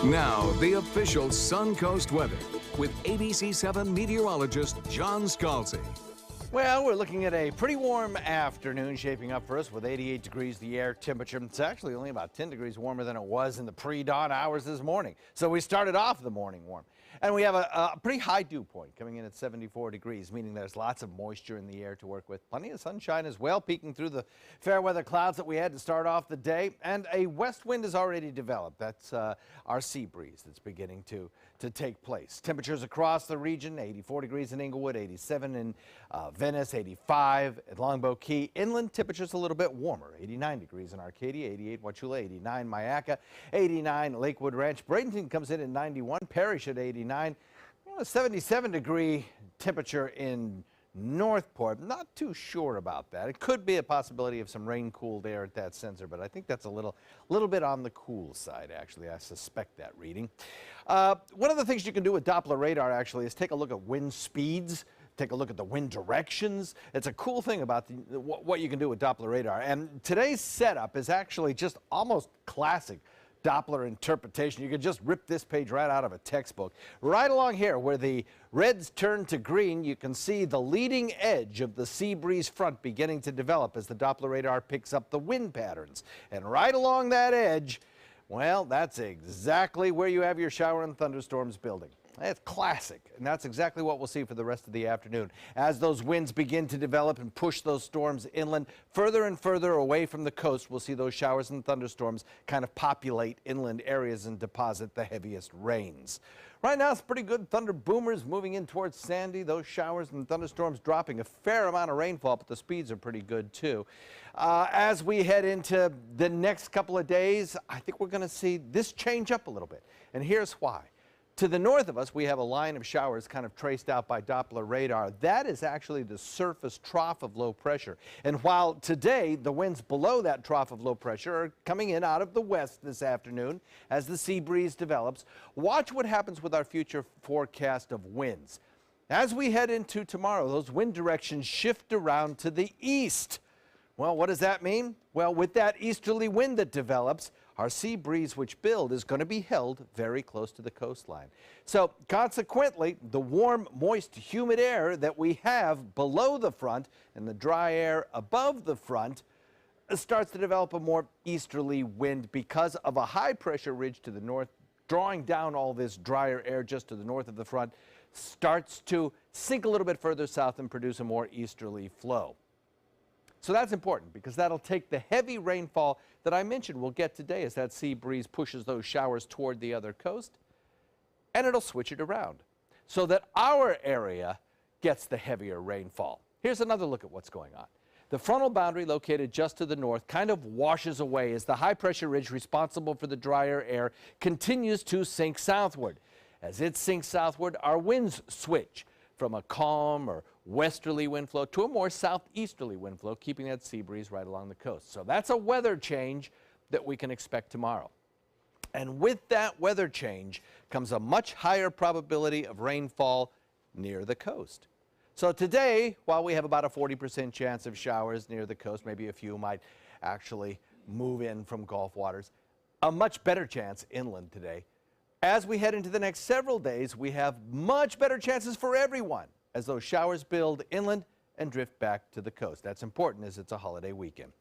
Now, the official Suncoast weather with ABC7 meteorologist John Scalzi. Well, we're looking at a pretty warm afternoon shaping up for us with 88 degrees the air temperature. It's actually only about 10 degrees warmer than it was in the pre-dawn hours this morning. So we started off the morning warm. And we have a pretty high dew point coming in at 74 degrees, meaning there's lots of moisture in the air to work with. Plenty of sunshine as well, peeking through the fair weather clouds that we had to start off the day. And a west wind has already developed. That's our sea breeze that's beginning to take place. Temperatures across the region, 84 degrees in Inglewood, 87 in Venice, 85 at Longboat Key. Inland temperatures a little bit warmer, 89 degrees in Arcadia, 88 Wauchula, 89 Myakka, 89 Lakewood Ranch. Bradenton comes in at 91, Parrish at 89. A 77 degree temperature in Northport. Not too sure about that. It could be a possibility of some rain cooled air at that sensor, but I think that's a little bit on the cool side, actually. I suspect that reading. One of the things you can do with Doppler radar, actually, is take a look at wind speeds. Take a look at the wind directions. It's a cool thing about what you can do with Doppler radar. And today's setup is actually just almost classic Doppler interpretation. You could just rip this page right out of a textbook. Right along here where the reds turn to green, you can see the leading edge of the sea breeze front beginning to develop as the Doppler radar picks up the wind patterns. And right along that edge, well, that's exactly where you have your shower and thunderstorms building. That's classic, and that's exactly what we'll see for the rest of the afternoon. As those winds begin to develop and push those storms inland, further and further away from the coast, we'll see those showers and thunderstorms kind of populate inland areas and deposit the heaviest rains. Right now, it's pretty good. Thunder boomers moving in towards Sandy. Those showers and thunderstorms dropping a fair amount of rainfall, but the speeds are pretty good, too. As we head into the next couple of days, I think we're going to see this change up a little bit, and here's why. To the north of us, we have a line of showers kind of traced out by Doppler radar. That is actually the surface trough of low pressure. And while today the winds below that trough of low pressure are coming in out of the west this afternoon as the sea breeze develops, watch what happens with our future forecast of winds. As we head into tomorrow, those wind directions shift around to the east. Well, what does that mean? Well, with that easterly wind that develops, our sea breeze which build is going to be held very close to the coastline. So consequently, the warm, moist, humid air that we have below the front and the dry air above the front starts to develop a more easterly wind because of a high pressure ridge to the north, drawing down all this drier air just to the north of the front, starts to sink a little bit further south and produce a more easterly flow. So that's important because that'll take the heavy rainfall that I mentioned we'll get today as that sea breeze pushes those showers toward the other coast, and it'll switch it around so that our area gets the heavier rainfall. Here's another look at what's going on. The frontal boundary located just to the north kind of washes away as the high pressure ridge responsible for the drier air continues to sink southward. As it sinks southward, our winds switch from a calm or westerly wind flow to a more southeasterly wind flow, keeping that sea breeze right along the coast. So that's a weather change that we can expect tomorrow. And with that weather change comes a much higher probability of rainfall near the coast. So today, while we have about a 40% chance of showers near the coast, maybe a few might actually move in from Gulf waters, a much better chance inland today. As we head into the next several days, we have much better chances for everyone as those showers build inland and drift back to the coast. That's important as it's a holiday weekend.